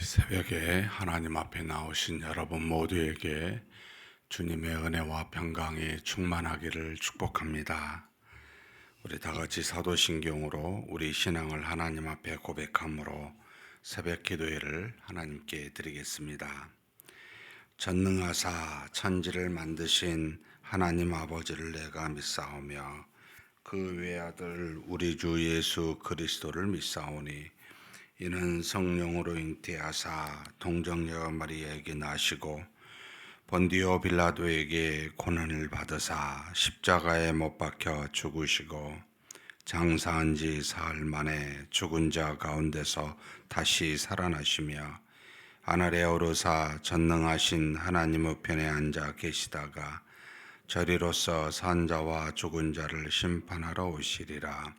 새벽에 하나님 앞에 나오신 여러분 모두에게 주님의 은혜와 평강이 충만하기를 축복합니다. 우리 다 같이 사도신경으로 우리 신앙을 하나님 앞에 고백함으로 새벽 기도회를 하나님께 드리겠습니다. 전능하사 천지를 만드신 하나님 아버지를 내가 믿사오며 그 외아들 우리 주 예수 그리스도를 믿사오니 이는 성령으로 잉태하사 동정녀 마리아에게 나시고 본디오 빌라도에게 고난을 받으사 십자가에 못 박혀 죽으시고 장사한 지 사흘 만에 죽은 자 가운데서 다시 살아나시며 하늘에 오르사 전능하신 하나님 우편에 앉아 계시다가 저리로서 산 자와 죽은 자를 심판하러 오시리라.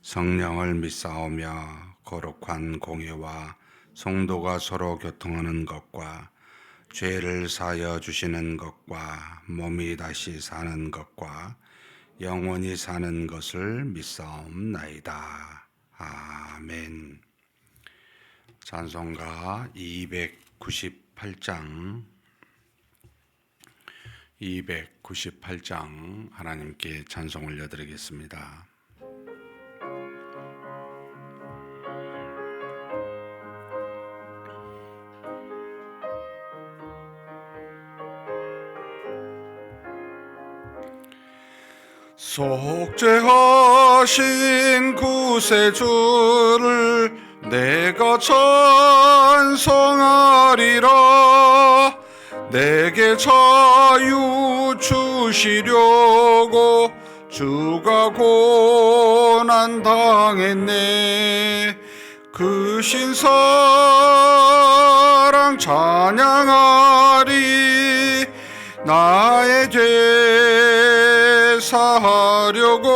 성령을 믿사오며 거룩한 공예와 성도가 서로 교통하는 것과 죄를 사하여 주시는 것과 몸이 다시 사는 것과 영원히 사는 것을 믿사옵나이다. 아멘. 찬송가 298장 하나님께 찬송 올려드리겠습니다. 속죄하신 구세주를 내가 찬송하리라. 내게 자유 주시려고 주가 고난 당했네. 그 신사랑 찬양하리. 나의 죄 사하려고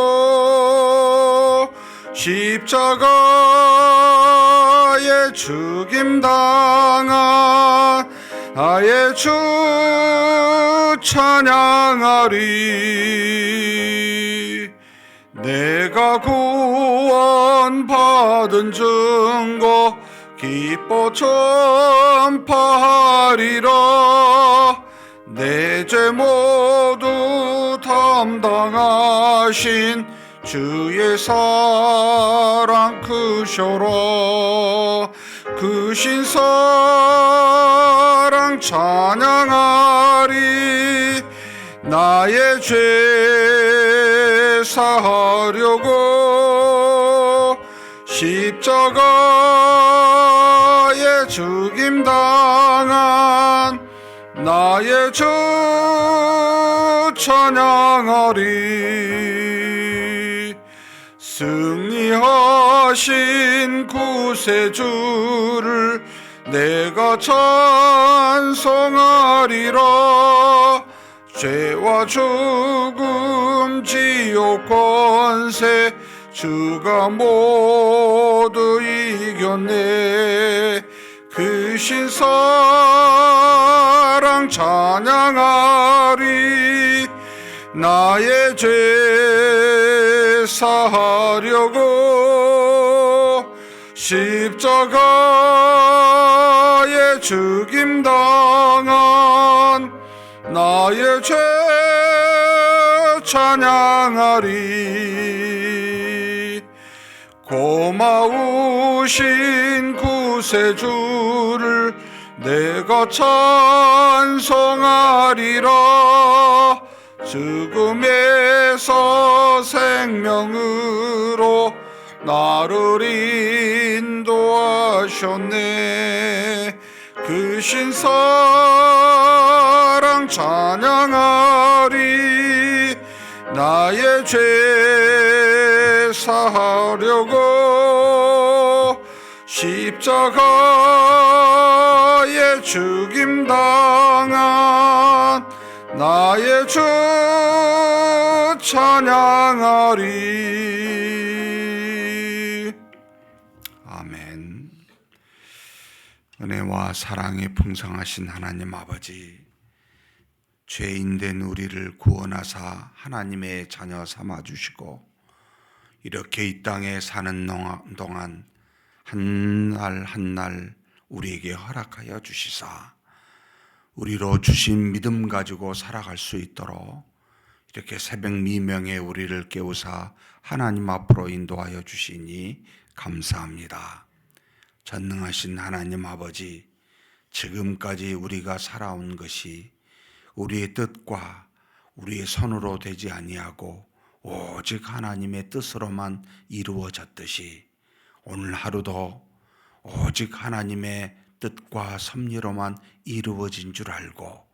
십자가에 죽임당한 나의 주 찬양하리. 내가 구원받은 증거 기뻐 전파하리라. 내 죄 모두 담당하신 주의 사랑 크셔라. 그 신사랑 찬양하리. 나의 죄 사하려고 십자가에 죽임당한 나의 주 찬양하리. 승리하신 구세주를 내가 찬송하리라. 죄와 죽음 지옥 권세 주가 모두 이겼네. 그 신사랑 찬양하리. 나의 죄 사하려고 십자가에 죽임당한 나의 죄 찬양하리. 고마우신 구세주를 내가 찬송하리라. 죽음에서 생명으로 나를 인도하셨네. 그 신사랑 찬양하리. 나의 죄 사하려고 십자가에 죽임당한 나의 주 찬양하리. 아멘. 은혜와 사랑이 풍성하신 하나님 아버지, 죄인된 우리를 구원하사 하나님의 자녀 삼아주시고 이렇게 이 땅에 사는 동안 한 날 한 날 우리에게 허락하여 주시사 우리로 주신 믿음 가지고 살아갈 수 있도록 이렇게 새벽 미명에 우리를 깨우사 하나님 앞으로 인도하여 주시니 감사합니다. 전능하신 하나님 아버지, 지금까지 우리가 살아온 것이 우리의 뜻과 우리의 손으로 되지 아니하고 오직 하나님의 뜻으로만 이루어졌듯이 오늘 하루도 오직 하나님의 뜻과 섭리로만 이루어진 줄 알고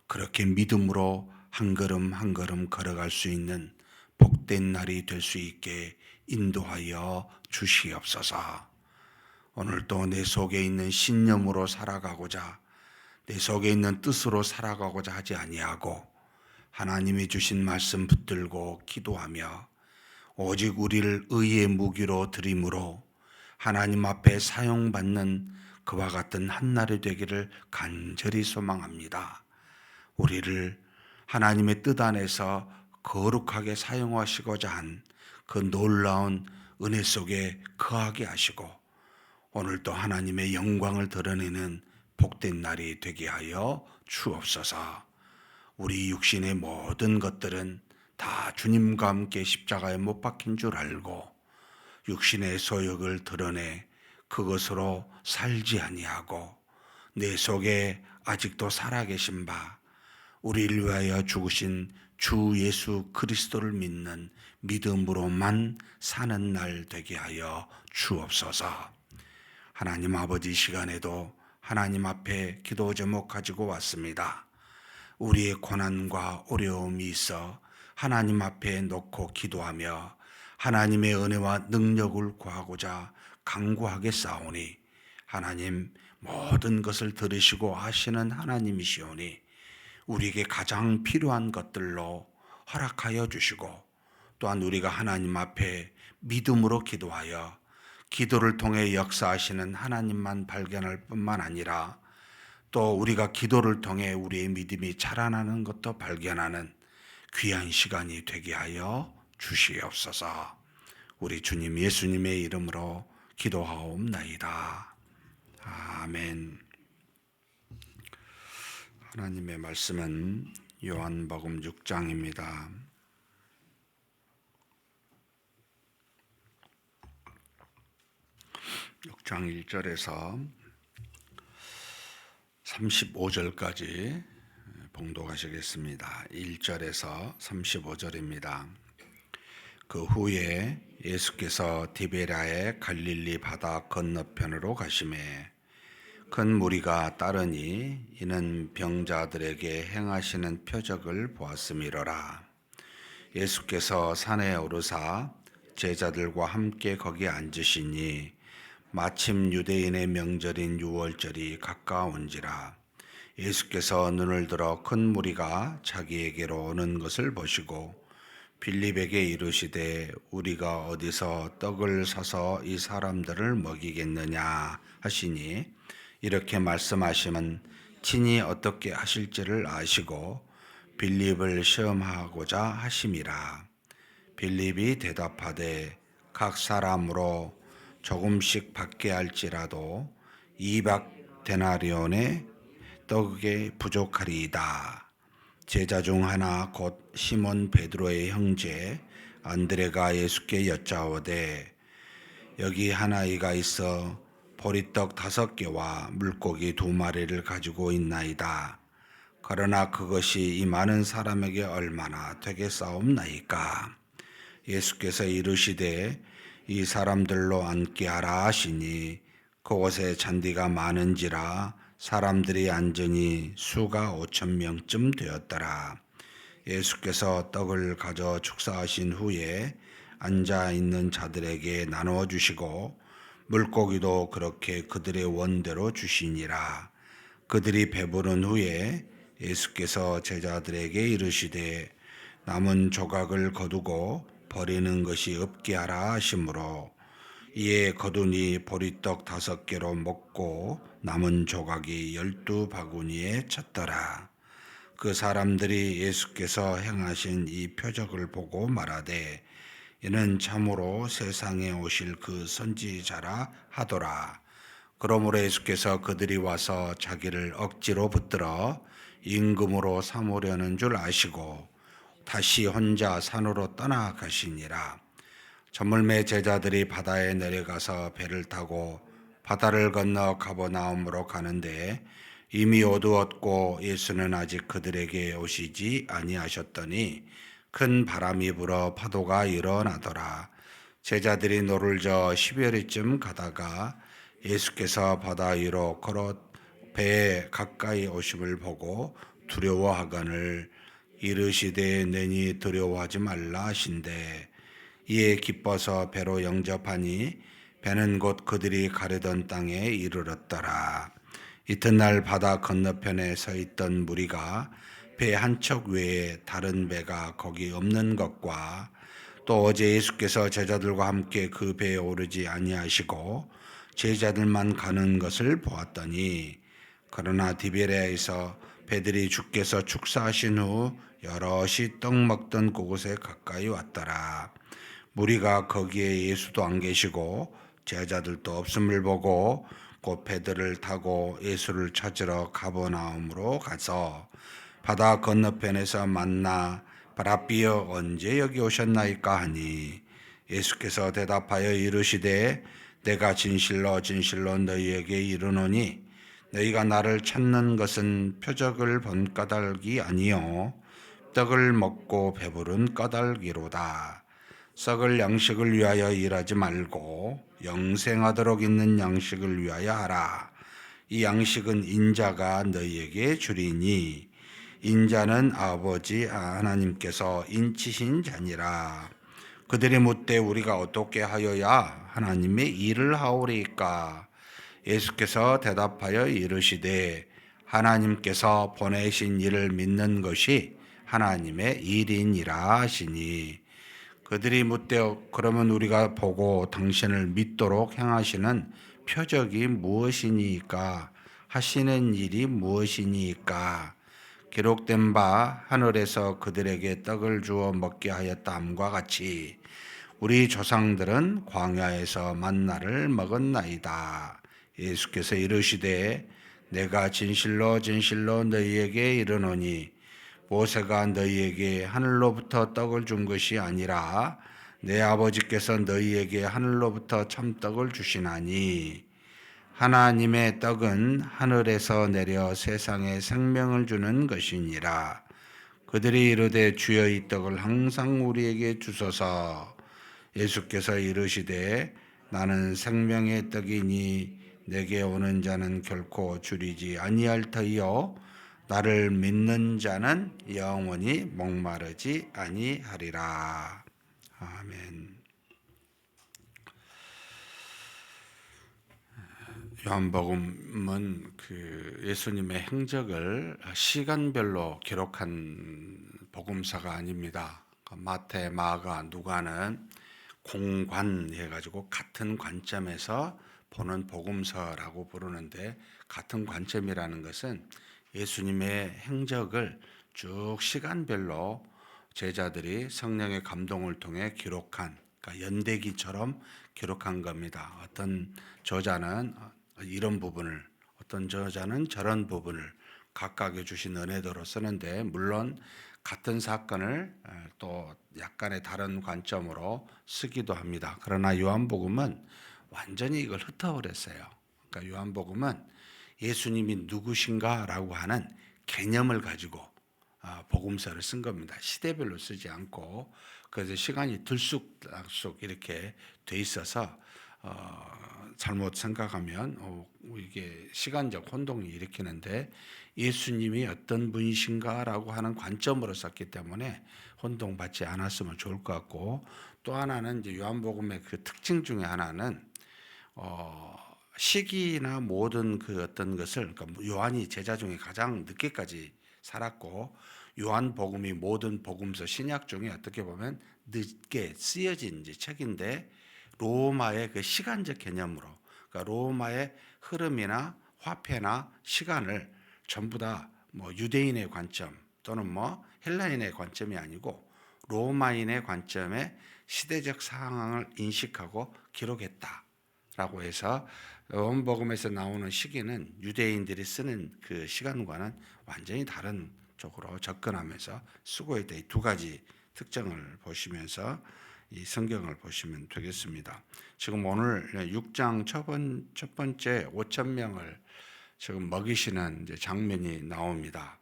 그렇게 믿음으로 한 걸음 한 걸음 걸어갈 수 있는 복된 날이 될 수 있게 인도하여 주시옵소서. 오늘도 내 속에 있는 신념으로 살아가고자, 내 속에 있는 뜻으로 살아가고자 하지 아니하고 하나님이 주신 말씀 붙들고 기도하며 오직 우리를 의의 무기로 드림으로 하나님 앞에 사용받는 그와 같은 한날이 되기를 간절히 소망합니다. 우리를 하나님의 뜻 안에서 거룩하게 사용하시고자 한 그 놀라운 은혜 속에 거하게 하시고 오늘도 하나님의 영광을 드러내는 복된 날이 되게 하여 주옵소서. 우리 육신의 모든 것들은 다 주님과 함께 십자가에 못 박힌 줄 알고 육신의 소욕을 드러내 그것으로 살지 아니하고 내 속에 아직도 살아계신 바 우리를 위하여 죽으신 주 예수 그리스도를 믿는 믿음으로만 사는 날 되게 하여 주옵소서. 하나님 아버지, 시간에도 하나님 앞에 기도 제목 가지고 왔습니다. 우리의 고난과 어려움이 있어 하나님 앞에 놓고 기도하며 하나님의 은혜와 능력을 구하고자 간구하게 싸우니 하나님 모든 것을 들으시고 하시는 하나님이시오니 우리에게 가장 필요한 것들로 허락하여 주시고 또한 우리가 하나님 앞에 믿음으로 기도하여 기도를 통해 역사하시는 하나님만 발견할 뿐만 아니라 또 우리가 기도를 통해 우리의 믿음이 자라나는 것도 발견하는 귀한 시간이 되게 하여 주시옵소서. 우리 주님 예수님의 이름으로 기도하옵나이다. 아멘. 하나님의 말씀은 요한복음 6장입니다. 6장 1절에서 35절까지 봉독하시겠습니다. 1절에서 35절입니다. 그 후에 예수께서 디베랴의 갈릴리 바다 건너편으로 가시매 큰 무리가 따르니 이는 병자들에게 행하시는 표적을 보았음이로라. 예수께서 산에 오르사 제자들과 함께 거기 앉으시니 마침 유대인의 명절인 유월절이 가까운지라. 예수께서 눈을 들어 큰 무리가 자기에게로 오는 것을 보시고 빌립에게 이르시되 우리가 어디서 떡을 사서 이 사람들을 먹이겠느냐 하시니 이렇게 말씀하시면 친히 어떻게 하실지를 아시고 빌립을 시험하고자 하심이라. 빌립이 대답하되 각 사람으로 조금씩 받게 할지라도 200데나리온의 떡에 부족하리이다. 제자 중 하나 곧 시몬 베드로의 형제 안드레가 예수께 여짜오되 여기 하나이가 있어 보리떡 5개와 물고기 2마리를 가지고 있나이다. 그러나 그것이 이 많은 사람에게 얼마나 되겠사옵나이까. 예수께서 이르시되 이 사람들로 앉게 하라 하시니 그곳에 잔디가 많은지라 사람들이 앉으니 수가 5,000명쯤 되었더라. 예수께서 떡을 가져 축사하신 후에 앉아 있는 자들에게 나누어 주시고 물고기도 그렇게 그들의 원대로 주시니라. 그들이 배부른 후에 예수께서 제자들에게 이르시되 남은 조각을 거두고 버리는 것이 없게 하라 하시므로 이에 거두니 보리떡 5개로 먹고 남은 조각이 12바구니에 찼더라. 그 사람들이 예수께서 행하신 이 표적을 보고 말하되 이는 참으로 세상에 오실 그 선지자라 하더라. 그러므로 예수께서 그들이 와서 자기를 억지로 붙들어 임금으로 삼으려는 줄 아시고 다시 혼자 산으로 떠나가시니라. 저물매 제자들이 바다에 내려가서 배를 타고 바다를 건너 가버나움으로 가는데 이미 어두웠고 예수는 아직 그들에게 오시지 아니하셨더니 큰 바람이 불어 파도가 일어나더라. 제자들이 노를 저 12월쯤 가다가 예수께서 바다 위로 걸어 배에 가까이 오심을 보고 두려워하거늘 이르시되 내니 두려워하지 말라 하신대. 이에 기뻐서 배로 영접하니 배는 곧 그들이 가려던 땅에 이르렀더라. 이튿날 바다 건너편에 서 있던 무리가 배 한 척 외에 다른 배가 거기 없는 것과 또 어제 예수께서 제자들과 함께 그 배에 오르지 아니하시고 제자들만 가는 것을 보았더니 그러나 디베레아에서 배들이 주께서 축사하신 후 여럿이 떡 먹던 그곳에 가까이 왔더라. 무리가 거기에 예수도 안 계시고 제자들도 없음을 보고 곧 배들을 타고 예수를 찾으러 가버나움으로 가서 바다 건너편에서 만나 바라비어 언제 여기 오셨나이까 하니 예수께서 대답하여 이르시되 내가 진실로 진실로 너희에게 이르노니 너희가 나를 찾는 것은 표적을 본 까닭이 아니요 떡을 먹고 배부른 까닭이로다. 썩을 양식을 위하여 일하지 말고 영생하도록 있는 양식을 위하여 하라. 이 양식은 인자가 너희에게 주리니 인자는 아버지 하나님께서 인치신 자니라. 그들이 묻되 우리가 어떻게 하여야 하나님의 일을 하오리까? 예수께서 대답하여 이르시되 하나님께서 보내신 일을 믿는 것이 하나님의 일이니라 하시니 그들이 묻되 그러면 우리가 보고 당신을 믿도록 행하시는 표적이 무엇이니까 하시는 일이 무엇이니까 기록된 바 하늘에서 그들에게 떡을 주어 먹게 하였다함과 같이 우리 조상들은 광야에서 만나를 먹었나이다. 예수께서 이르시되 내가 진실로 진실로 너희에게 이르노니 모세가 너희에게 하늘로부터 떡을 준 것이 아니라 내 아버지께서 너희에게 하늘로부터 참떡을 주시나니 하나님의 떡은 하늘에서 내려 세상에 생명을 주는 것이니라. 그들이 이르되 주여 이 떡을 항상 우리에게 주소서. 예수께서 이르시되 나는 생명의 떡이니 내게 오는 자는 결코 줄이지 아니할 터이요 나를 믿는 자는 영원히 목마르지 아니하리라. 아멘. 요한복음은 그 예수님의 행적을 시간별로 기록한 복음서가 아닙니다. 마태, 마가, 누가는 공관 해가지고 같은 관점에서 보는 복음서라고 부르는데 같은 관점이라는 것은 예수님의 행적을 쭉 시간별로 제자들이 성령의 감동을 통해 기록한 그러니까 연대기처럼 기록한 겁니다. 어떤 저자는 이런 부분을 어떤 저자는 저런 부분을 각각의 주신 은혜도로 쓰는데 물론 같은 사건을 또 약간의 다른 관점으로 쓰기도 합니다. 그러나 요한복음은 완전히 이걸 흩어버렸어요. 그러니까 요한복음은 예수님이 누구신가라고 하는 개념을 가지고 복음서를 쓴 겁니다. 시대별로 쓰지 않고 그래서 시간이 들쑥날쑥 이렇게 돼 있어서 잘못 생각하면 이게 시간적 혼동이 일으키는데 예수님이 어떤 분이신가라고 하는 관점으로 썼기 때문에 혼동받지 않았으면 좋을 것 같고 또 하나는 이제 요한복음의 그 특징 중에 하나는 시기나 모든 그 어떤 것을 그러니까 요한이 제자 중에 가장 늦게까지 살았고 요한복음이 모든 복음서 신약 중에 어떻게 보면 늦게 쓰여진 이제 책인데 로마의 그 시간적 개념으로 그러니까 로마의 흐름이나 화폐나 시간을 전부 다 뭐 유대인의 관점 또는 뭐 헬라인의 관점이 아니고 로마인의 관점에 시대적 상황을 인식하고 기록했다. 라고 해서 요한복음에서 나오는 시기는 유대인들이 쓰는 그 시간과는 완전히 다른 쪽으로 접근하면서 쓰고 있다. 이 두 가지 특징을 보시면서 이 성경을 보시면 되겠습니다. 지금 오늘 6장 첫 번째 5천 명을 지금 먹이시는 이제 장면이 나옵니다.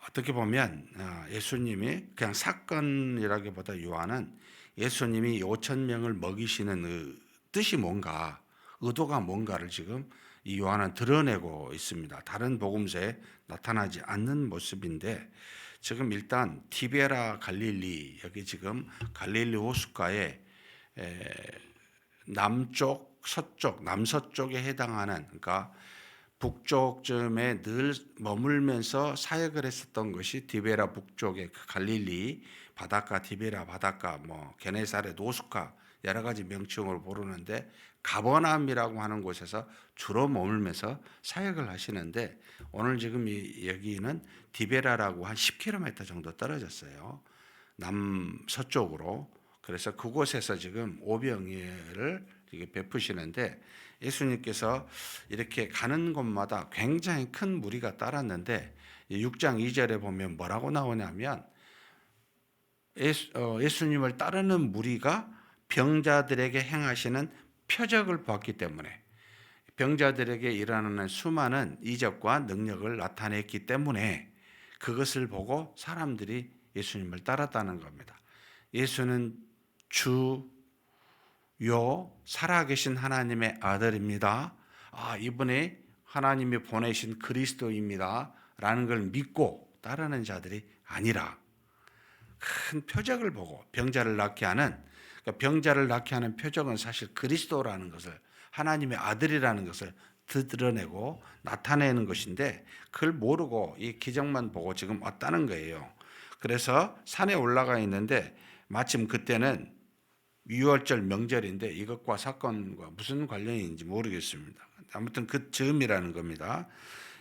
어떻게 보면 예수님이 그냥 사건이라기보다 요한은 예수님이 5천 명을 먹이시는 뜻이 뭔가, 의도가 뭔가를 지금 이 요한은 드러내고 있습니다. 다른 복음서에 나타나지 않는 모습인데, 지금 일단 티베라 갈릴리, 여기 지금 갈릴리 호숫가에 남쪽, 서쪽, 남서쪽에 해당하는, 그러니까 북쪽쯤에 늘 머물면서 사역을 했었던 것이 디베라 북쪽의 그 갈릴리 바닷가, 디베라 바닷가, 뭐 게네사렛 호숫가 여러 가지 명칭으로 부르는데, 가버나움이라고 하는 곳에서 주로 머물면서 사역을 하시는데, 오늘 지금 여기는 디베라라고 한 10km 정도 떨어졌어요. 남서쪽으로. 그래서 그곳에서 지금 오병이어를 베푸시는데, 예수님께서 이렇게 가는 곳마다 굉장히 큰 무리가 따랐는데 6장 2절에 보면 뭐라고 나오냐면 예수님을 따르는 무리가 병자들에게 행하시는 표적을 보았기 때문에, 병자들에게 일어나는 수많은 이적과 능력을 나타냈기 때문에 그것을 보고 사람들이 예수님을 따랐다는 겁니다. 예수는 주요 살아계신 하나님의 아들입니다. 이분이 하나님이 보내신 그리스도입니다. 라는 걸 믿고 따르는 자들이 아니라 큰 표적을 보고 병자를 낫게 하는, 그러니까 병자를 낫게 하는 표적은 사실 그리스도라는 것을, 하나님의 아들이라는 것을 드러내고 나타내는 것인데, 그걸 모르고 이 기적만 보고 지금 왔다는 거예요. 그래서 산에 올라가 있는데 마침 그때는 유월절 명절인데 이것과 사건과 무슨 관련이 있는지 모르겠습니다. 아무튼 그 즈음이라는 겁니다.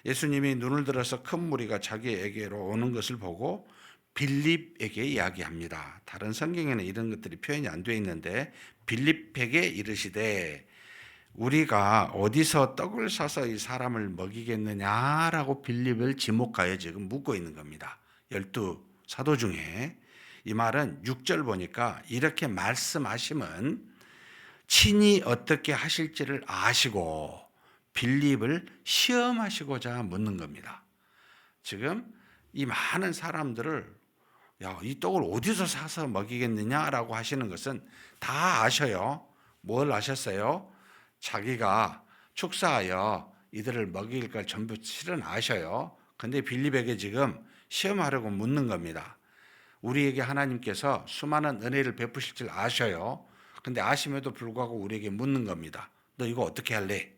예수님이 눈을 들어서 큰 무리가 자기에게로 오는 것을 보고 빌립에게 이야기합니다. 다른 성경에는 이런 것들이 표현이 안 되어 있는데, 빌립에게 이르시되 우리가 어디서 떡을 사서 이 사람을 먹이겠느냐라고 빌립을 지목하여 지금 묻고 있는 겁니다. 12 사도 중에. 이 말은 6절 보니까 이렇게 말씀하시면 친히 어떻게 하실지를 아시고 빌립을 시험하시고자 묻는 겁니다. 지금 이 많은 사람들을 이 떡을 어디서 사서 먹이겠느냐라고 하시는 것은 다 아셔요. 뭘 아셨어요? 자기가 축사하여 이들을 먹일 걸 전부 실은 아셔요. 근데 빌립에게 지금 시험하려고 묻는 겁니다. 우리에게 하나님께서 수많은 은혜를 베푸실 줄 아셔요. 근데 아심에도 불구하고 우리에게 묻는 겁니다. 너 이거 어떻게 할래?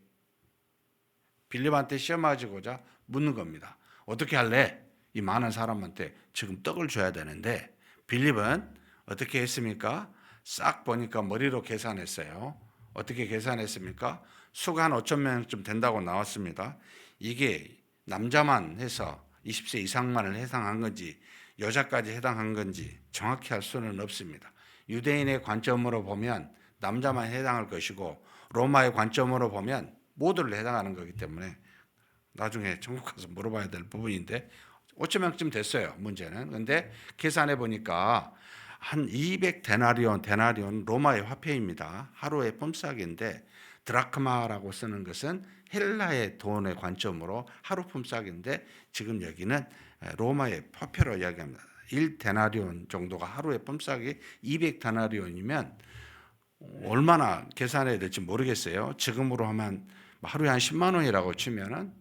빌립한테 시험하시고자 묻는 겁니다. 어떻게 할래? 이 많은 사람한테 지금 떡을 줘야 되는데, 빌립은 어떻게 했습니까? 싹 보니까 머리로 계산했어요. 어떻게 계산했습니까? 수가 한 5천 명쯤 된다고 나왔습니다. 이게 남자만 해서 20세 이상만을 해당한 건지 여자까지 해당한 건지 정확히 할 수는 없습니다. 유대인의 관점으로 보면 남자만 해당할 것이고, 로마의 관점으로 보면 모두를 해당하는 거기 때문에 나중에 천국 가서 물어봐야 될 부분인데 5천 명쯤 됐어요, 문제는. 근데 계산해 보니까 한 200데나리온 로마의 화폐입니다. 하루의 품삯인데, 드라크마라고 쓰는 것은 헬라의 돈의 관점으로 하루 품삯인데, 지금 여기는 로마의 화폐로 이야기합니다. 1데나리온 정도가 하루의 품삯이 200데나리온이면 얼마나 계산해야 될지 모르겠어요. 지금으로 하면 하루에 한 10만 원이라고 치면은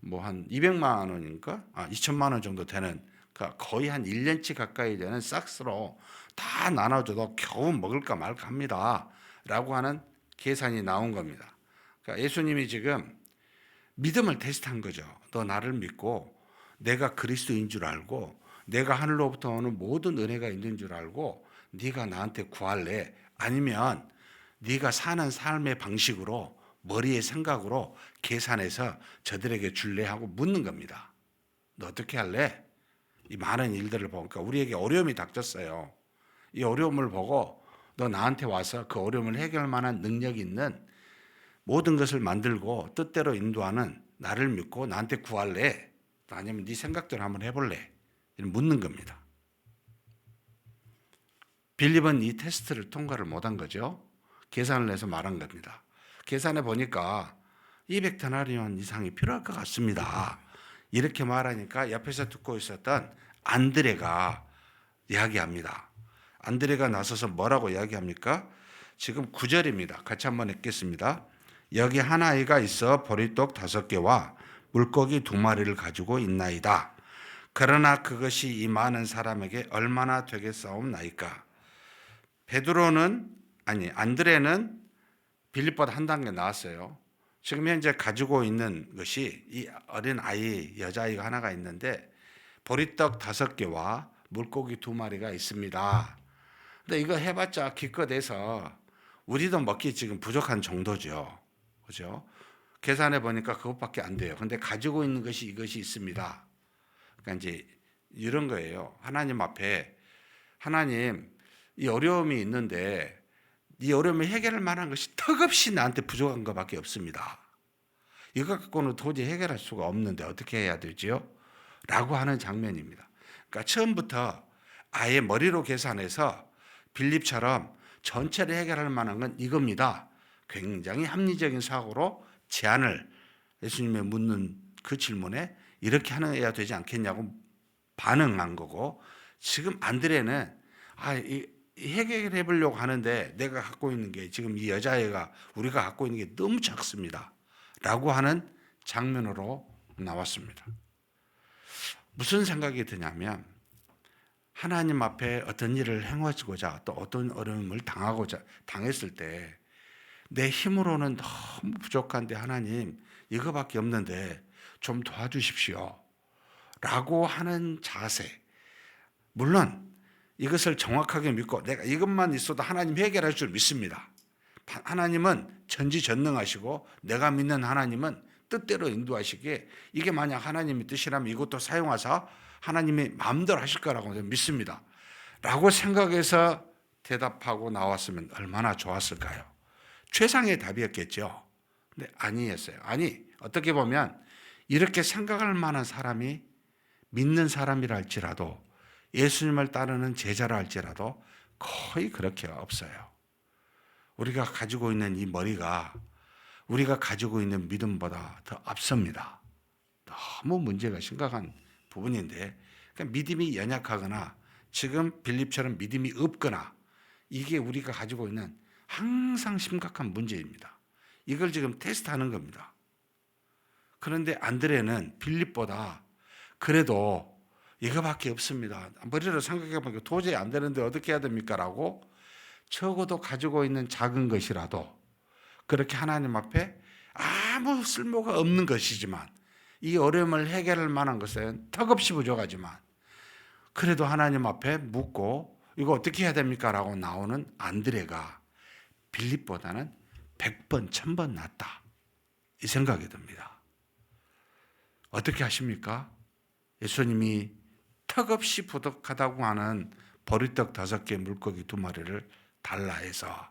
뭐 한 200만 원인가? 2천만 원 정도 되는, 그러니까 거의 한 1년치 가까이 되는 싹스로 다 나눠줘도 겨우 먹을까 말까 합니다. 라고 하는 계산이 나온 겁니다. 그러니까 예수님이 지금 믿음을 테스트한 거죠. 너 나를 믿고 내가 그리스도인 줄 알고 내가 하늘로부터 오는 모든 은혜가 있는 줄 알고 네가 나한테 구할래? 아니면 네가 사는 삶의 방식으로, 머리의 생각으로 계산해서 저들에게 줄래? 하고 묻는 겁니다. 너 어떻게 할래? 이 많은 일들을 보니까 우리에게 어려움이 닥쳤어요. 이 어려움을 보고 너 나한테 와서 그 어려움을 해결할 만한 능력 있는 모든 것을 만들고 뜻대로 인도하는 나를 믿고 나한테 구할래? 아니면 네 생각대로 한번 해볼래? 묻는 겁니다. 빌립은 이 테스트를 통과를 못한 거죠. 계산을 해서 말한 겁니다. 계산해 보니까 200데나리온 이상이 필요할 것 같습니다. 이렇게 말하니까 옆에서 듣고 있었던 안드레가 이야기합니다. 안드레가 나서서 뭐라고 이야기합니까? 지금 9절입니다. 같이 한번 읽겠습니다. 여기 한 아이가 있어 보리떡 5개와 물고기 2마리를 가지고 있나이다. 그러나 그것이 이 많은 사람에게 얼마나 되겠사옵나이까? 안드레는 빌립보다 한 단계 나왔어요. 지금 현재 가지고 있는 것이 이 어린 아이, 여자아이가 하나가 있는데 보리떡 5개와 물고기 2마리가 있습니다. 근데 이거 해봤자 기껏해서 우리도 먹기 지금 부족한 정도죠. 그죠? 계산해 보니까 그것밖에 안 돼요. 근데 가지고 있는 것이 이것이 있습니다. 그러니까 이제 이런 거예요. 하나님 앞에 하나님 이 어려움이 있는데 이 어려움을 해결할 만한 것이 턱없이 나한테 부족한 것밖에 없습니다. 이거 갖고는 도저히 해결할 수가 없는데 어떻게 해야 되지요? 라고 하는 장면입니다. 그러니까 처음부터 아예 머리로 계산해서 빌립처럼 전체를 해결할 만한 건 이겁니다. 굉장히 합리적인 사고로 제안을 예수님의 묻는 그 질문에 이렇게 해야 되지 않겠냐고 반응한 거고, 지금 안드레는 해결해 보려고 하는데 내가 갖고 있는 게 지금 이 여자애가 우리가 갖고 있는 게 너무 작습니다. 라고 하는 장면으로 나왔습니다. 무슨 생각이 드냐면 하나님 앞에 어떤 일을 행하고자 또 어떤 어려움을 당했을 때 내 힘으로는 너무 부족한데 하나님 이거밖에 없는데 좀 도와주십시오. 라고 하는 자세. 물론 이것을 정확하게 믿고 내가 이것만 있어도 하나님 해결할 줄 믿습니다. 하나님은 전지전능하시고 내가 믿는 하나님은 뜻대로 인도하시기에 이게 만약 하나님의 뜻이라면 이것도 사용하사 하나님이 마음대로 하실 거라고 믿습니다. 라고 생각해서 대답하고 나왔으면 얼마나 좋았을까요? 최상의 답이었겠죠. 근데 아니었어요. 어떻게 보면 이렇게 생각할 만한 사람이 믿는 사람이라 할지라도 예수님을 따르는 제자라 할지라도 거의 그렇게 없어요. 우리가 가지고 있는 이 머리가 우리가 가지고 있는 믿음보다 더 앞섭니다. 너무 문제가 심각한 부분인데, 그러니까 믿음이 연약하거나 지금 빌립처럼 믿음이 없거나 이게 우리가 가지고 있는 항상 심각한 문제입니다. 이걸 지금 테스트하는 겁니다. 그런데 안드레는 빌립보다 그래도 이거밖에 없습니다. 머리로 생각해 보니까 도저히 안 되는데 어떻게 해야 됩니까? 라고 적어도 가지고 있는 작은 것이라도 그렇게 하나님 앞에 아무 쓸모가 없는 것이지만 이 어려움을 해결할 만한 것은 턱없이 부족하지만 그래도 하나님 앞에 묻고 이거 어떻게 해야 됩니까? 라고 나오는 안드레가 빌립보다는 100번, 1000번 낫다. 이 생각이 듭니다. 어떻게 하십니까? 예수님이 턱없이 부족하다고 하는 보리떡 5개, 물고기 2마리를 달라 해서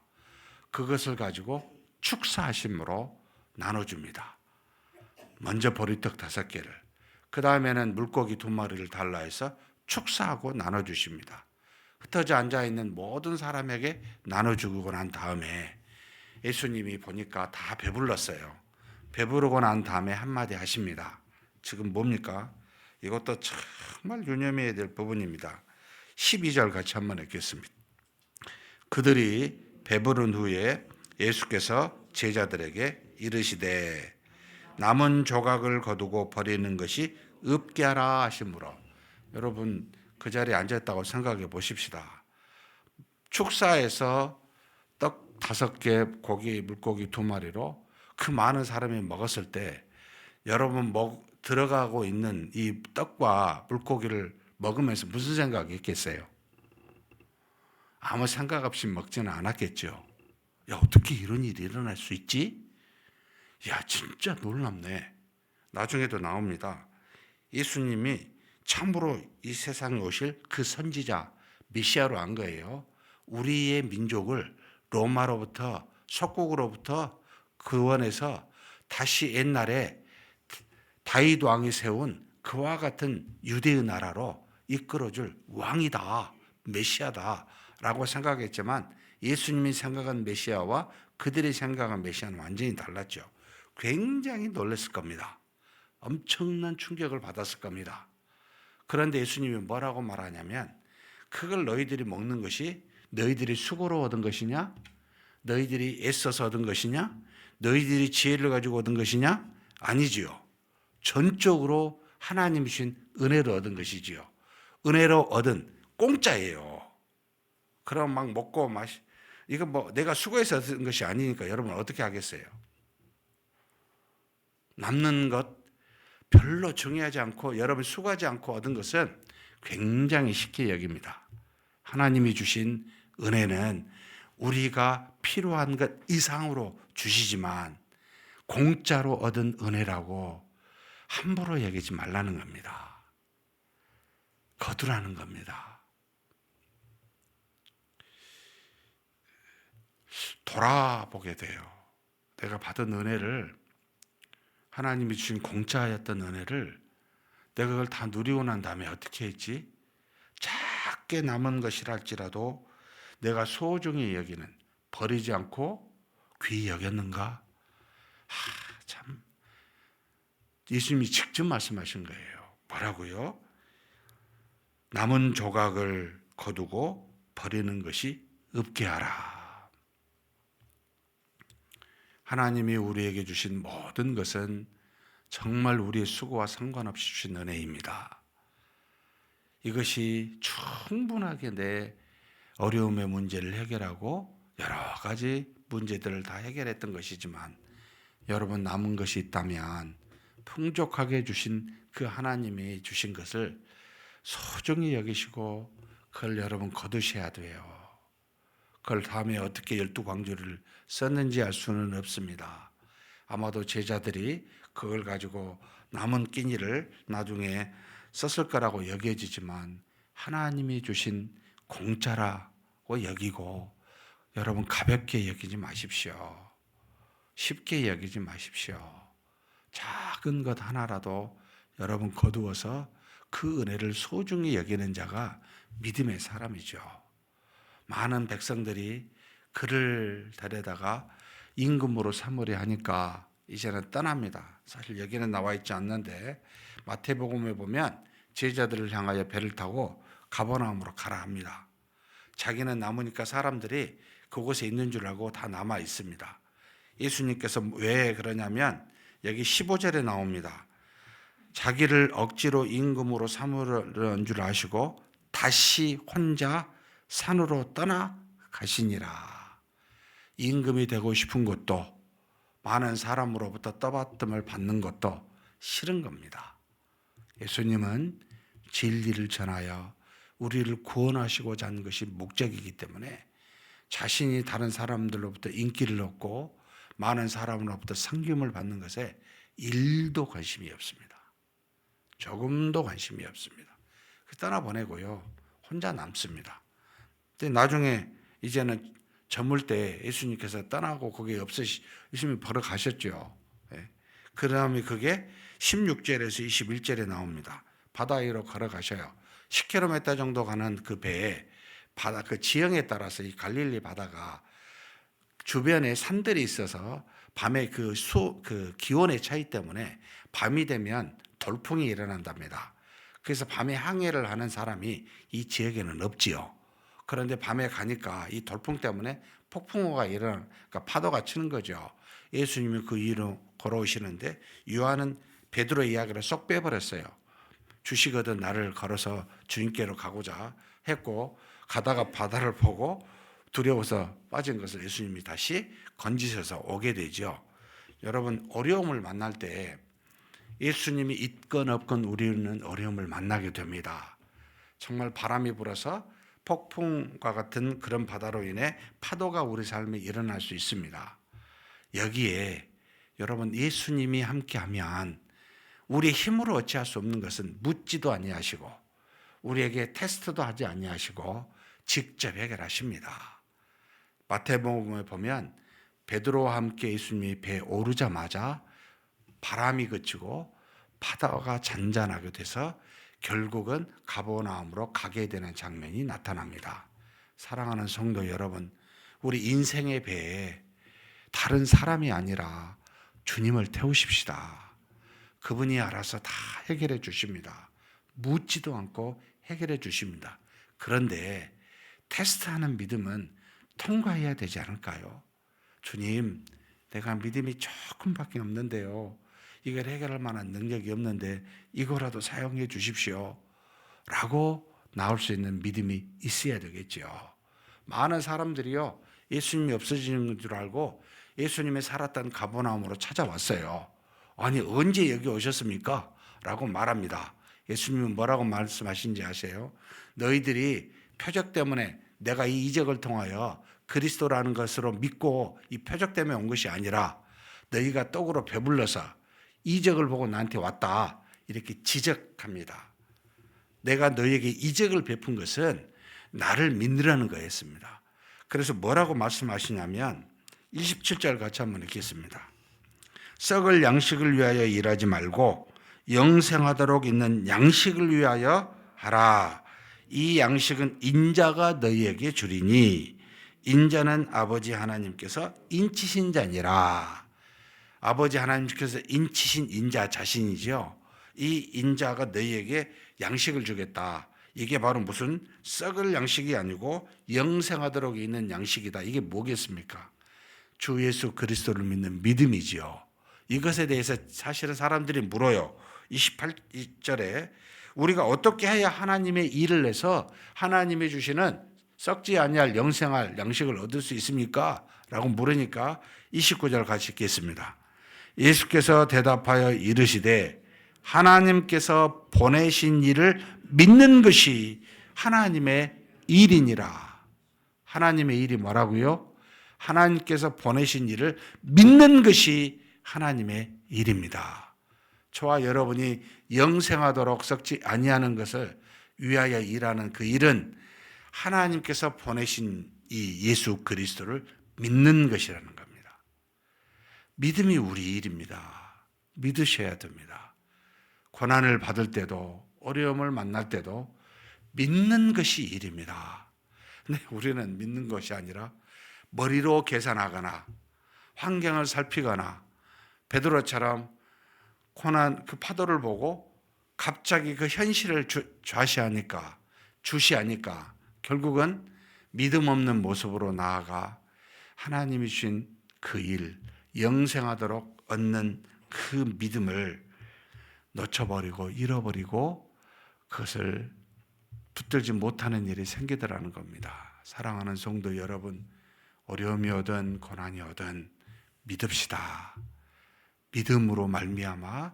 그것을 가지고 축사하심으로 나눠줍니다. 먼저 보리떡 5개를, 그 다음에는 물고기 2마리를 달라 해서 축사하고 나눠주십니다. 흩어져 앉아있는 모든 사람에게 나눠주고 난 다음에 예수님이 보니까 다 배불렀어요. 배부르고 난 다음에 한마디 하십니다. 지금 뭡니까? 이것도 정말 유념해야 될 부분입니다. 12절 같이 한번 읽겠습니다. 그들이 배부른 후에 예수께서 제자들에게 이르시되 남은 조각을 거두고 버리는 것이 없게 하라 하시므로. 여러분 그 자리에 앉았다고 생각해 보십시다. 축사에서 떡 5개, 고기, 물고기 2마리로 그 많은 사람이 먹었을 때 여러분 들어가고 있는 이 떡과 물고기를 먹으면서 무슨 생각이 있겠어요? 아무 생각 없이 먹지는 않았겠죠. 야, 어떻게 이런 일이 일어날 수 있지? 야, 진짜 놀랍네. 나중에도 나옵니다. 예수님이 참으로 이 세상에 오실 그 선지자 메시아로 한 거예요. 우리의 민족을 로마로부터, 석국으로부터 구원해서 다시 옛날에 다윗 왕이 세운 그와 같은 유대의 나라로 이끌어줄 왕이다, 메시아다라고 생각했지만 예수님이 생각한 메시아와 그들이 생각한 메시아는 완전히 달랐죠. 굉장히 놀랐을 겁니다. 엄청난 충격을 받았을 겁니다. 그런데 예수님이 뭐라고 말하냐면 그걸 너희들이 먹는 것이 너희들이 수고로 얻은 것이냐? 너희들이 애써서 얻은 것이냐? 너희들이 지혜를 가지고 얻은 것이냐? 아니지요. 전적으로 하나님이 주신 은혜로 얻은 것이지요. 은혜로 얻은 공짜예요. 그럼 막 먹고 이거 뭐 내가 수고해서 얻은 것이 아니니까 여러분 어떻게 하겠어요? 남는 것 별로 중요하지 않고 여러분 수고하지 않고 얻은 것은 굉장히 쉽게 여깁니다. 하나님이 주신 은혜는 우리가 필요한 것 이상으로 주시지만 공짜로 얻은 은혜라고 함부로 여기지 말라는 겁니다. 거두라는 겁니다. 돌아보게 돼요. 내가 받은 은혜를, 하나님이 주신 공짜였던 은혜를 내가 그걸 다 누리고 난 다음에 어떻게 했지? 작게 남은 것이랄지라도 내가 소중히 여기는, 버리지 않고 귀히 여겼는가? 참, 예수님이 직접 말씀하신 거예요. 뭐라고요? 남은 조각을 거두고 버리는 것이 없게 하라. 하나님이 우리에게 주신 모든 것은 정말 우리의 수고와 상관없이 주신 은혜입니다. 이것이 충분하게 내 어려움의 문제를 해결하고 여러 가지 문제들을 다 해결했던 것이지만 여러분 남은 것이 있다면 풍족하게 주신 그 하나님이 주신 것을 소중히 여기시고 그걸 여러분 거두셔야 돼요. 그걸 다음에 어떻게 12광주를 썼는지 알 수는 없습니다. 아마도 제자들이 그걸 가지고 남은 끼니를 나중에 썼을 거라고 여겨지지만 하나님이 주신 공짜라고 여기고 여러분 가볍게 여기지 마십시오. 쉽게 여기지 마십시오. 작은 것 하나라도 여러분 거두어서 그 은혜를 소중히 여기는 자가 믿음의 사람이죠. 많은 백성들이 그를 데려다가 임금으로 삼으려 하니까 이제는 떠납니다. 사실 여기는 나와 있지 않는데 마태복음에 보면 제자들을 향하여 배를 타고 가버나움으로 가라 합니다. 자기는 남으니까 사람들이 그곳에 있는 줄 알고 다 남아 있습니다. 예수님께서 왜 그러냐면 여기 15절에 나옵니다. 자기를 억지로 임금으로 삼으려는 줄 아시고 다시 혼자 산으로 떠나 가시니라. 임금이 되고 싶은 것도 많은 사람으로부터 떠받침을 받는 것도 싫은 겁니다. 예수님은 진리를 전하여 우리를 구원하시고자 하는 것이 목적이기 때문에 자신이 다른 사람들로부터 인기를 얻고 많은 사람으로부터 섬김을 받는 것에 일도 관심이 없습니다. 조금도 관심이 없습니다. 떠나보내고요. 혼자 남습니다. 근데 나중에 이제는 저물 때 예수님께서 떠나고 거기에 예수님이 바로 가셨죠. 그 다음에 그게 16절에서 21절에 나옵니다. 바다 위로 걸어가셔요. 10km 정도 가는 그 배에 바다 그 지형에 따라서 이 갈릴리 바다가 주변에 산들이 있어서 밤에 그 기온의 차이 때문에 밤이 되면 돌풍이 일어난답니다. 그래서 밤에 항해를 하는 사람이 이 지역에는 없지요. 그런데 밤에 가니까 이 돌풍 때문에 폭풍우가 그러니까 파도가 치는 거죠. 예수님이 그 위로 걸어오시는데 요한은 베드로의 이야기를 쏙 빼버렸어요. 주시거든 나를 걸어서 주님께로 가고자 했고 가다가 바다를 보고 두려워서 빠진 것을 예수님이 다시 건지셔서 오게 되죠. 여러분 어려움을 만날 때 예수님이 있건 없건 우리는 어려움을 만나게 됩니다. 정말 바람이 불어서 폭풍과 같은 그런 바다로 인해 파도가 우리 삶에 일어날 수 있습니다. 여기에 여러분 예수님이 함께하면 우리의 힘으로 어찌할 수 없는 것은 묻지도 아니하시고 우리에게 테스트도 하지 아니하시고 직접 해결하십니다. 마태복음에 보면 베드로와 함께 예수님이 배에 오르자마자 바람이 그치고 바다가 잔잔하게 돼서 결국은 가버나움으로 가게 되는 장면이 나타납니다. 사랑하는 성도 여러분, 우리 인생의 배에 다른 사람이 아니라 주님을 태우십시다. 그분이 알아서 다 해결해 주십니다. 묻지도 않고 해결해 주십니다. 그런데 테스트하는 믿음은 통과해야 되지 않을까요? 주님, 내가 믿음이 조금밖에 없는데요. 이걸 해결할 만한 능력이 없는데 이거라도 사용해 주십시오. 라고 나올 수 있는 믿음이 있어야 되겠죠. 많은 사람들이요, 예수님이 없어지는 줄 알고 예수님이 살았던 가버나움으로 찾아왔어요. 아니, 언제 여기 오셨습니까? 라고 말합니다. 예수님은 뭐라고 말씀하신지 아세요? 너희들이 표적 때문에 내가 이 이적을 통하여 그리스도라는 것으로 믿고 이 표적 때문에 온 것이 아니라 너희가 떡으로 배불러서 이적을 보고 나한테 왔다. 이렇게 지적합니다. 내가 너희에게 이적을 베푼 것은 나를 믿으라는 거였습니다. 그래서 뭐라고 말씀하시냐면 27절 같이 한번 읽겠습니다. 썩을 양식을 위하여 일하지 말고 영생하도록 있는 양식을 위하여 하라. 이 양식은 인자가 너희에게 주리니 인자는 아버지 하나님께서 인치신 자니라. 아버지 하나님께서 인치신 인자 자신이죠. 이 인자가 너희에게 양식을 주겠다. 이게 바로 무슨 썩을 양식이 아니고 영생하도록 있는 양식이다. 이게 뭐겠습니까? 주 예수 그리스도를 믿는 믿음이지요. 이것에 대해서 사실은 사람들이 물어요. 28절에 우리가 어떻게 해야 하나님의 일을 내서 하나님이 주시는 썩지 아니할 영생할 양식을 얻을 수 있습니까? 라고 물으니까 29절 같이 읽겠습니다. 예수께서 대답하여 이르시되 하나님께서 보내신 일을 믿는 것이 하나님의 일이니라. 하나님의 일이 뭐라고요? 하나님께서 보내신 일을 믿는 것이 하나님의 일입니다. 저와 여러분이 영생하도록 썩지 아니하는 것을 위하여 일하는 그 일은 하나님께서 보내신 이 예수 그리스도를 믿는 것이라는 겁니다. 믿음이 우리 일입니다. 믿으셔야 됩니다. 고난을 받을 때도 어려움을 만날 때도 믿는 것이 일입니다. 근데 우리는 믿는 것이 아니라 머리로 계산하거나 환경을 살피거나 베드로처럼 고난 그 파도를 보고 갑자기 그 현실을 좌시하니까 주시하니까 결국은 믿음 없는 모습으로 나아가 하나님이 주신 그 일, 영생하도록 얻는 그 믿음을 놓쳐버리고 잃어버리고 그것을 붙들지 못하는 일이 생기더라는 겁니다. 사랑하는 성도 여러분, 어려움이 오든 고난이 오든 믿읍시다. 믿음으로 말미암아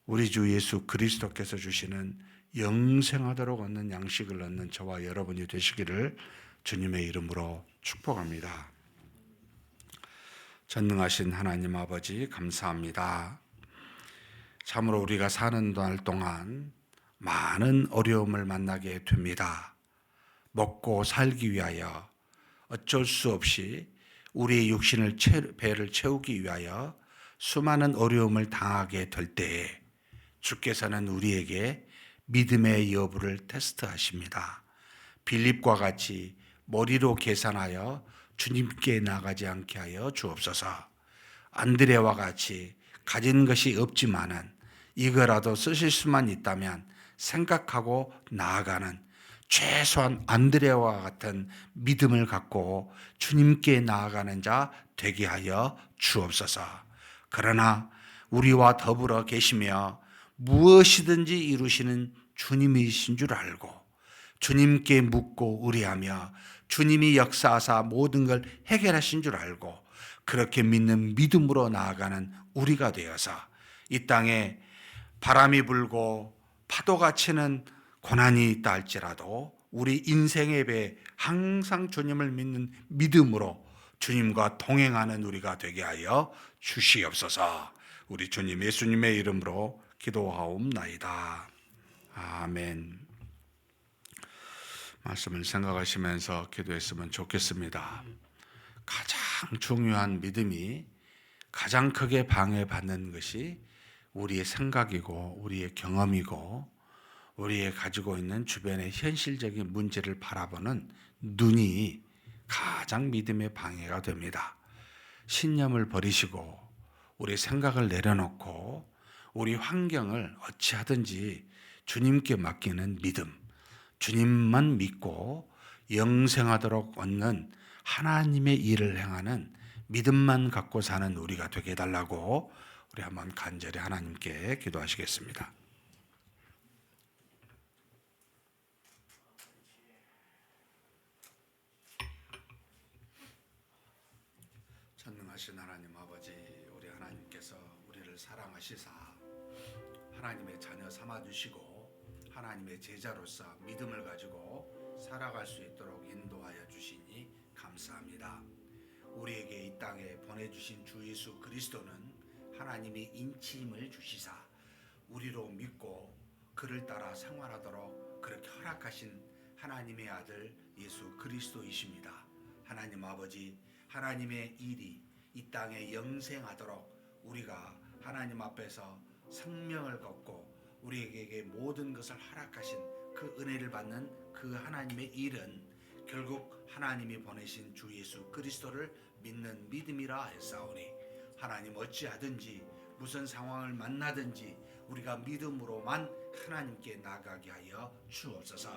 우리 주 예수 그리스도께서 주시는 영생하도록 얻는 양식을 얻는 저와 여러분이 되시기를 주님의 이름으로 축복합니다. 전능하신 하나님 아버지 감사합니다. 참으로 우리가 사는 날 동안 많은 어려움을 만나게 됩니다. 먹고 살기 위하여 어쩔 수 없이 우리의 육신을 배를 채우기 위하여 수많은 어려움을 당하게 될 때에 주께서는 우리에게 믿음의 여부를 테스트하십니다. 빌립과 같이 머리로 계산하여 주님께 나가지 않게 하여 주옵소서. 안드레와 같이 가진 것이 없지만은 이거라도 쓰실 수만 있다면 생각하고 나아가는 최소한 안드레와 같은 믿음을 갖고 주님께 나아가는 자 되게 하여 주옵소서. 그러나 우리와 더불어 계시며 무엇이든지 이루시는 주님이신 줄 알고 주님께 묻고 의뢰하며 주님이 역사하사 모든 걸 해결하신 줄 알고 그렇게 믿는 믿음으로 나아가는 우리가 되어서 이 땅에 바람이 불고 파도가 치는 고난이 있다 할지라도 우리 인생의 배에 항상 주님을 믿는 믿음으로 주님과 동행하는 우리가 되게 하여 주시옵소서. 우리 주님 예수님의 이름으로 기도하옵나이다. 아멘. 말씀을 생각하시면서 기도했으면 좋겠습니다. 가장 중요한 믿음이 가장 크게 방해받는 것이 우리의 생각이고 우리의 경험이고 우리의 가지고 있는 주변의 현실적인 문제를 바라보는 눈이 가장 믿음의 방해가 됩니다. 신념을 버리시고 우리 생각을 내려놓고 우리 환경을 어찌하든지 주님께 맡기는 믿음, 주님만 믿고 영생하도록 얻는 하나님의 일을 행하는 믿음만 갖고 사는 우리가 되게 해달라고 우리 한번 간절히 하나님께 기도하시겠습니다. 전능하신 하나님 아버지, 우리 하나님께서 우리를 사랑하시사 하나님의 자녀 삼아주시고 하나님의 제자로서 믿음을 가지고 살아갈 수 있도록 인도하여 주시니 감사합니다. 우리에게 이 땅에 보내주신 주 예수 그리스도는 하나님이 인치힘을 주시사 우리로 믿고 그를 따라 생활하도록 그렇게 허락하신 하나님의 아들 예수 그리스도이십니다. 하나님 아버지, 하나님의 일이 이 땅에 영생하도록 우리가 하나님 앞에서 생명을 걷고 우리에게 모든 것을 허락하신 그 은혜를 받는 그 하나님의 일은 결국 하나님이 보내신 주 예수 그리스도를 믿는 믿음이라 했사오니 하나님 어찌하든지 무슨 상황을 만나든지 우리가 믿음으로만 하나님께 나가게 하여 주옵소서.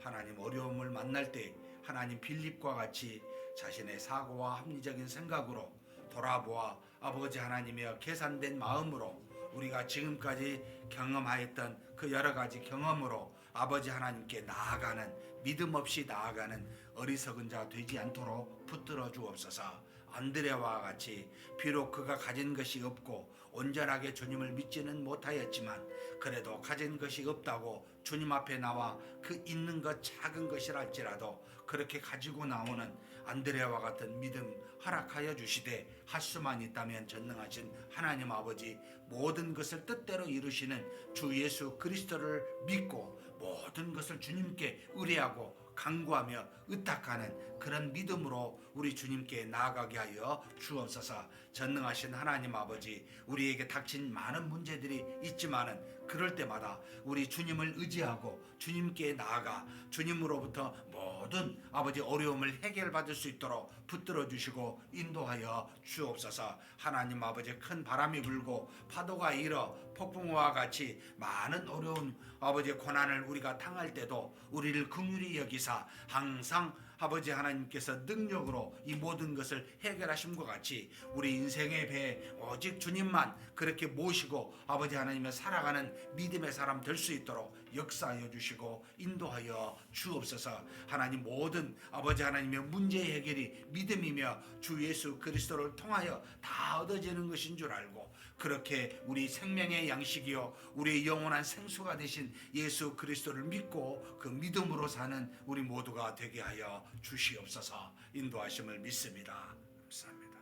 하나님 어려움을 만날 때 하나님 빌립과 같이 자신의 사고와 합리적인 생각으로 돌아보아 아버지 하나님의 계산된 마음으로 우리가 지금까지 경험하였던 그 여러 가지 경험으로 아버지 하나님께 나아가는 믿음 없이 나아가는 어리석은 자 되지 않도록 붙들어 주옵소서. 안드레와 같이 비록 그가 가진 것이 없고 온전하게 주님을 믿지는 못하였지만 그래도 가진 것이 없다고 주님 앞에 나와 그 있는 것 작은 것이랄지라도 그렇게 가지고 나오는 안드레와 같은 믿음 허락하여 주시되 할 수만 있다면 전능하신 하나님 아버지, 모든 것을 뜻대로 이루시는 주 예수 그리스도를 믿고 모든 것을 주님께 의뢰하고 간구하며 의탁하는 그런 믿음으로 우리 주님께 나아가게 하여 주옵소서. 전능하신 하나님 아버지, 우리에게 닥친 많은 문제들이 있지만은 그럴 때마다 우리 주님을 의지하고 주님께 나아가 주님으로부터 모든 아버지 어려움을 해결받을 수 있도록 붙들어 주시고 인도하여 주옵소서. 하나님 아버지, 큰 바람이 불고 파도가 일어 폭풍우와 같이 많은 어려운 아버지 고난을 우리가 당할 때도 우리를 긍휼히 여기사 항상 아버지 하나님께서 능력으로 이 모든 것을 해결하심과 같이 우리 인생의 배에 오직 주님만 그렇게 모시고 아버지 하나님의 살아가는 믿음의 사람 될 수 있도록 역사하여 주시고 인도하여 주옵소서. 하나님, 모든 아버지 하나님의 문제 해결이 믿음이며 주 예수 그리스도를 통하여 다 얻어지는 것인 줄 알고 그렇게 우리 생명의 양식이요 우리의 영원한 생수가 되신 예수 그리스도를 믿고 그 믿음으로 사는 우리 모두가 되게 하여 주시옵소서. 인도하심을 믿습니다. 감사합니다.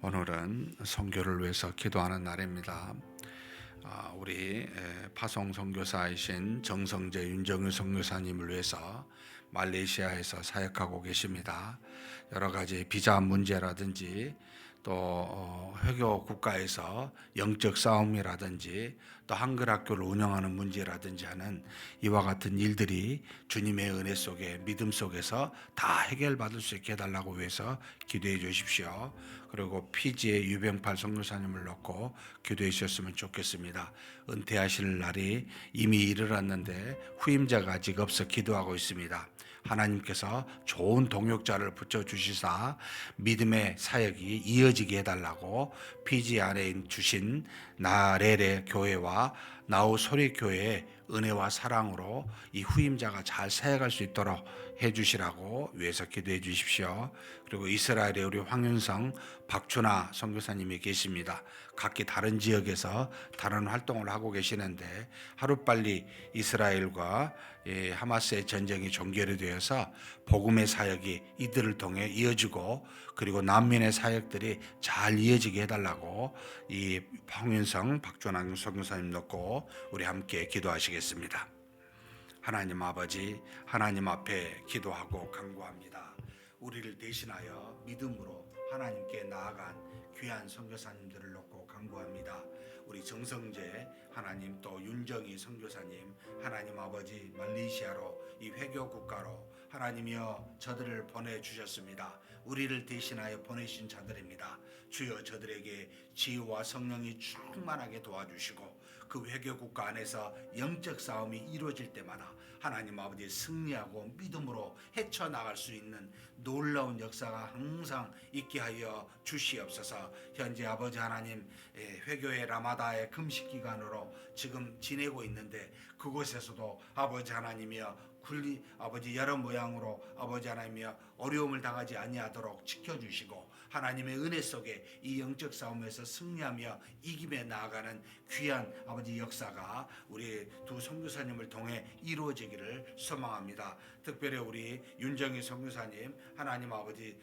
오늘은 선교를 위해서 기도하는 날입니다. 우리 파송 선교사이신 정성재 윤정유 선교사님을 위해서 말레이시아에서 사역하고 계십니다. 여러 가지 비자 문제라든지 또 회교 국가에서 영적 싸움이라든지 또 한글 학교를 운영하는 문제라든지 하는 이와 같은 일들이 주님의 은혜 속에 믿음 속에서 다 해결받을 수 있게 해달라고 위해서 기도해 주십시오. 그리고 피지의 유병팔 선교사님을 놓고 기도해 주셨으면 좋겠습니다. 은퇴하실 날이 이미 이르렀는데 후임자가 아직 없어 기도하고 있습니다. 하나님께서 좋은 동역자를 붙여주시사 믿음의 사역이 이어지게 해달라고 피지 안에 주신 나레레 교회와 나우 소리교회의 은혜와 사랑으로 이 후임자가 잘 사역할 수 있도록 해주시라고 위해서 기도해 주십시오. 그리고 이스라엘의 우리 황윤성 박춘아 선교사님이 계십니다. 각기 다른 지역에서 다른 활동을 하고 계시는데 하루빨리 이스라엘과 하마스의 전쟁이 종결이 되어서 복음의 사역이 이들을 통해 이어지고 그리고 난민의 사역들이 잘 이어지게 해달라고 이 황윤성 박준환 선교사님 놓고 우리 함께 기도하시겠습니다. 하나님 아버지, 하나님 앞에 기도하고 간구합니다. 우리를 대신하여 믿음으로 하나님께 나아간 귀한 선교사님들을 놓고 간구합니다. 우리 정성재 하나님, 또 윤정희 선교사님, 하나님 아버지, 말레이시아로 이 회교 국가로 하나님이여 저들을 보내주셨습니다. 우리를 대신하여 보내신 자들입니다. 주여 저들에게 지혜와 성령이 충만하게 도와주시고 그 회교 국가 안에서 영적 싸움이 이루어질 때마다 하나님 아버지 승리하고 믿음으로 헤쳐나갈 수 있는 놀라운 역사가 항상 있게 하여 주시옵소서. 현재 아버지 하나님, 회교의 라마다의 금식 기간으로 지금 지내고 있는데 그곳에서도 아버지 하나님이여 아버지 여러 모양으로 아버지 하나님이여 어려움을 당하지 아니하도록 지켜주시고 하나님의 은혜 속에 이 영적 싸움에서 승리하며 이김에 나아가는 귀한 아버지 역사가 우리 두 선교사님을 통해 이루어지기를 소망합니다. 특별히 우리 윤정희 선교사님, 하나님 아버지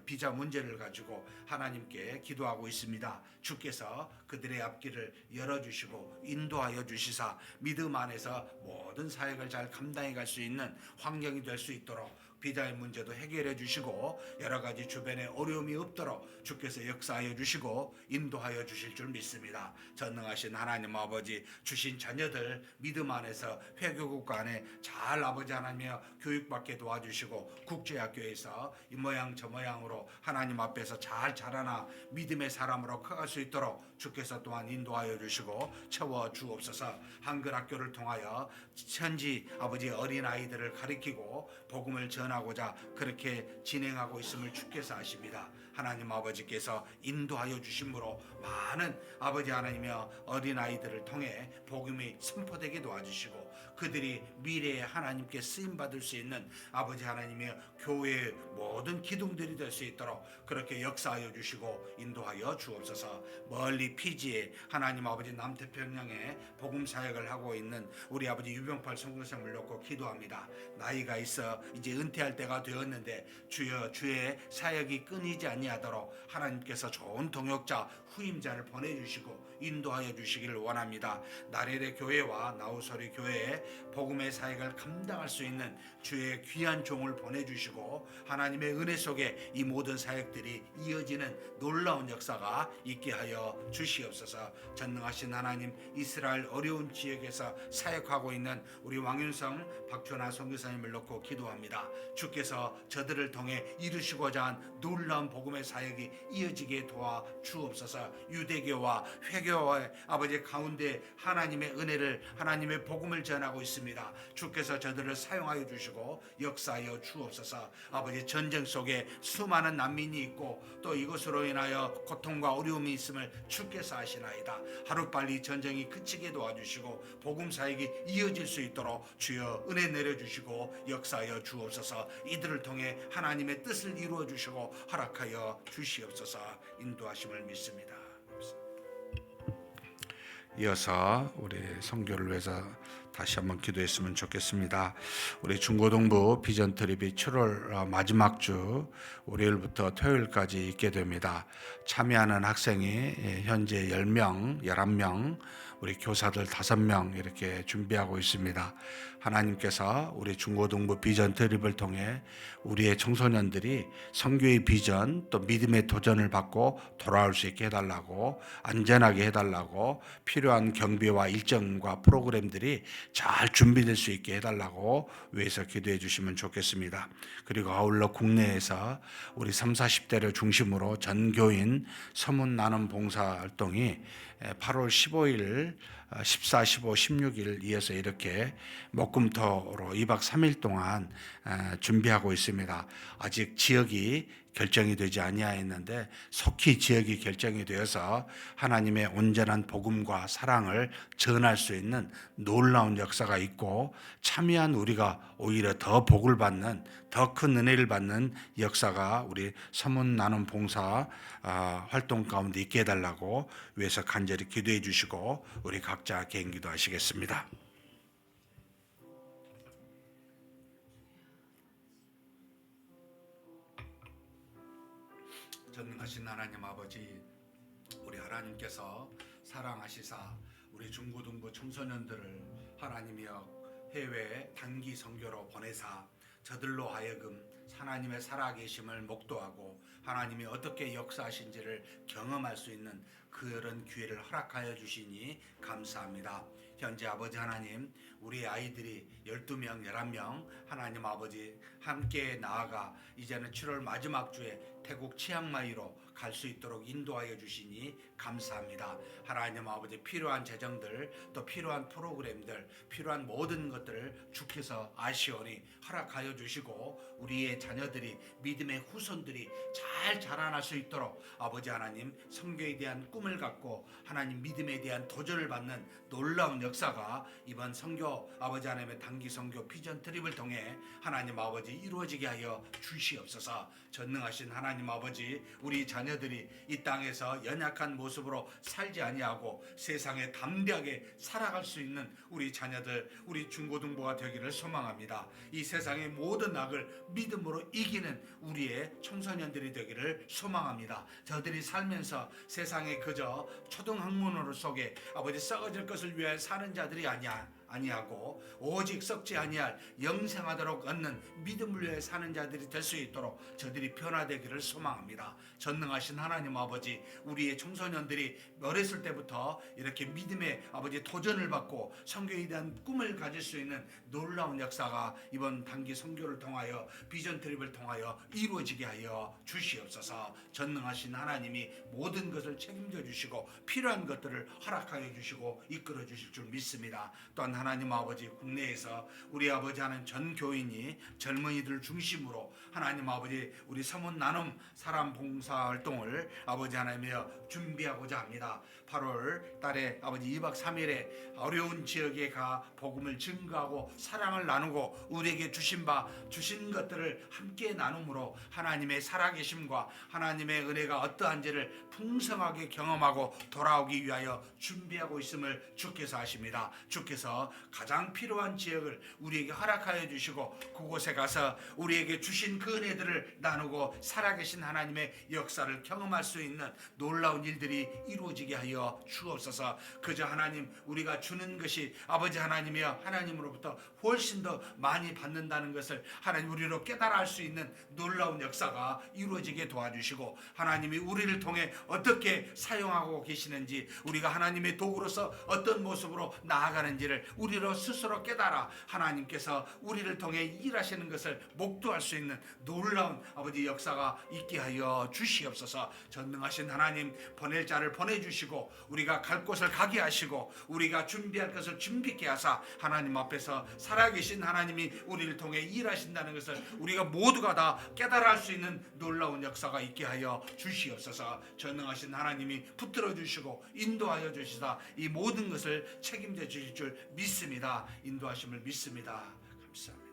비자 문제를 가지고 하나님께 기도하고 있습니다. 주께서 그들의 앞길을 열어주시고 인도하여 주시사 믿음 안에서 모든 사역을 잘 감당해 갈 수 있는 환경이 될 수 있도록 비자의 문제도 해결해 주시고 여러 가지 주변에 어려움이 없도록 주께서 역사하여 주시고 인도하여 주실 줄 믿습니다. 전능하신 하나님 아버지, 주신 자녀들 믿음 안에서 회교국가 안에 잘 아버지 하나님이여 교육받게 도와주시고 국제학교에서 이 모양 저 모양으로 하나님 앞에서 잘 자라나 믿음의 사람으로 커갈 수 있도록 주께서 또한 인도하여 주시고 채워 주옵소서. 한글학교를 통하여 현지 아버지 어린아이들을 가리키고 복음을 전하고자 그렇게 진행하고 있음을 주께서 아십니다. 하나님 아버지께서 인도하여 주심으로 많은 아버지 하나님이여 어린아이들을 통해 복음이 선포되게 도와주시고 그들이 미래에 하나님께 쓰임받을 수 있는 아버지 하나님의 교회의 모든 기둥들이 될 수 있도록 그렇게 역사하여 주시고 인도하여 주옵소서. 멀리 피지에 하나님 아버지 남태평양에 복음 사역을 하고 있는 우리 아버지 유병팔 선교사님을 놓고 기도합니다. 나이가 있어 이제 은퇴할 때가 되었는데 주여 주의 사역이 끊이지 아니하도록 하나님께서 좋은 동역자 후임자를 보내주시고 인도하여 주시기를 원합니다. 나렐의 교회와 나우소리 교회에 복음의 사역을 감당할 수 있는 주의 귀한 종을 보내주시고 하나님의 은혜 속에 이 모든 사역들이 이어지는 놀라운 역사가 있게 하여 주시옵소서. 전능하신 하나님, 이스라엘 어려운 지역에서 사역하고 있는 우리 왕윤성 박준하 선교사님을 놓고 기도합니다. 주께서 저들을 통해 이루시고자 한 놀라운 복음의 사역이 이어지게 도와 주옵소서. 유대교와 회교와의 아버지 가운데 하나님의 은혜를 하나님의 복음을 전하고 있습니다. 주께서 저들을 사용하여 주시고 역사하여 주옵소서. 아버지 전쟁 속에 수많은 난민이 있고 또 이것으로 인하여 고통과 어려움이 있음을 주께서 아시나이다. 하루빨리 전쟁이 그치게 도와주시고 복음 사역이 이어질 수 있도록 주여 은혜 내려주시고 역사하여 주옵소서. 이들을 통해 하나님의 뜻을 이루어 주시고 허락하여 주시옵소서. 인도하심을 믿습니다. 이어서 우리 선교를 위해서 다시 한번 기도했으면 좋겠습니다. 우리 중고등부 비전 트립이 7월 마지막 주 월요일부터 토요일까지 있게 됩니다. 참여하는 학생이 현재 10명, 11명, 우리 교사들 5명 이렇게 준비하고 있습니다. 하나님께서 우리 중고등부 비전 트립을 통해 우리의 청소년들이 선교의 비전 또 믿음의 도전을 받고 돌아올 수 있게 해달라고, 안전하게 해달라고, 필요한 경비와 일정과 프로그램들이 잘 준비될 수 있게 해달라고 위해서 기도해 주시면 좋겠습니다. 그리고 아울러 국내에서 우리 30, 40대를 중심으로 전교인 서문 나눔 봉사 활동이 8월 15일, 14, 15, 16일 이어서 이렇게 목금토로 2박 3일 동안 준비하고 있습니다. 아직 지역이 결정이 되지 아니하였는데 속히 지역이 결정이 되어서 하나님의 온전한 복음과 사랑을 전할 수 있는 놀라운 역사가 있고 참여한 우리가 오히려 더 복을 받는 더 큰 은혜를 받는 역사가 우리 서문 나눔 봉사 활동 가운데 있게 해달라고 위해서 간절히 기도해 주시고 우리 각자 개인 기도하시겠습니다. 전능하신 하나님 아버지, 우리 하나님께서 사랑하시사 우리 중고등부 청소년들을 하나님이여 해외 단기 선교로 보내사 저들로 하여금 하나님의 살아계심을 목도하고 하나님이 어떻게 역사하신지를 경험할 수 있는 그런 기회를 허락하여 주시니 감사합니다. 현재 아버지 하나님, 우리 아이들이 12명, 11명 하나님 아버지 함께 나아가 이제는 7월 마지막 주에 태국 치앙마이로 갈 수 있도록 인도하여 주시니 감사합니다. 하나님 아버지 필요한 재정들, 또 필요한 프로그램들, 필요한 모든 것들을 주께서 아시오니 허락하여 주시고 우리의 자녀들이 믿음의 후손들이 잘 자라날 수 있도록 아버지 하나님 선교에 대한 꿈을 갖고 하나님 믿음에 대한 도전을 받는 놀라운 역사가 이번 선교 아버지 하나님의 단기 선교 비전 트립을 통해 하나님 아버지 이루어지게 하여 주시옵소서. 전능하신 하나님 아버지, 우리 자녀들이 이 땅에서 연약한 모습으로 살지 아니하고 세상에 담대하게 살아갈 수 있는 우리 자녀들, 우리 중고등부가 되기를 소망합니다. 이 세상의 모든 악을 믿음으로 이기는 우리의 청소년들이 되기를 소망합니다. 저들이 살면서 세상에 그저 초등학문으로 속에 아버지 썩어질 것을 위하여 사는 자들이 아니하고 오직 썩지 아니할 영생하도록 얻는 믿음을 위해 사는 자들이 될 수 있도록 저들이 변화되기를 소망합니다. 전능하신 하나님 아버지, 우리의 청소년들이 어렸을 때부터 이렇게 믿음의 아버지 도전을 받고 선교에 대한 꿈을 가질 수 있는 놀라운 역사가 이번 단기 선교를 통하여 비전 트립을 통하여 이루어지게 하여 주시옵소서. 전능하신 하나님이 모든 것을 책임져 주시고 필요한 것들을 허락하여 주시고 이끌어 주실 줄 믿습니다. 또한 하나님 아버지, 국내에서 우리 아버지 하는 전 교인이 젊은이들 중심으로 하나님 아버지 우리 서문 나눔 사람 봉사 활동을 아버지 하나님이여 준비하고자 합니다. 8월 달에 아버지 2박 3일에 어려운 지역에 가 복음을 증거하고 사랑을 나누고 우리에게 주신 것들을 함께 나눔으로 하나님의 살아계심과 하나님의 은혜가 어떠한지를 풍성하게 경험하고 돌아오기 위하여 준비하고 있음을 주께서 아십니다. 주께서 가장 필요한 지역을 우리에게 허락하여 주시고 그곳에 가서 우리에게 주신 그 은혜들을 나누고 살아계신 하나님의 역사를 경험할 수 있는 놀라운 일들이 이루어지게 하여 주옵소서. 그저 하나님 우리가 주는 것이 아버지 하나님이여 하나님으로부터 훨씬 더 많이 받는다는 것을 하나님 우리로 깨달아 할 수 있는 놀라운 역사가 이루어지게 도와주시고 하나님이 우리를 통해 어떻게 사용하고 계시는지, 우리가 하나님의 도구로서 어떤 모습으로 나아가는지를 우리로 스스로 깨달아 하나님께서 우리를 통해 일하시는 것을 목도할 수 있는 놀라운 아버지 역사가 있게 하여 주시옵소서. 전능하신 하나님, 보낼 자를 보내주시고 우리가 갈 곳을 가게 하시고 우리가 준비할 것을 준비케 하사 하나님 앞에서 살아계신 하나님이 우리를 통해 일하신다는 것을 우리가 모두가 다 깨달아 할 수 있는 놀라운 역사가 있게 하여 주시옵소서. 전능하신 하나님이 붙들어 주시고 인도하여 주시다 이 모든 것을 책임져 주실 줄 믿습니다. 인도하심을 믿습니다. 감사합니다.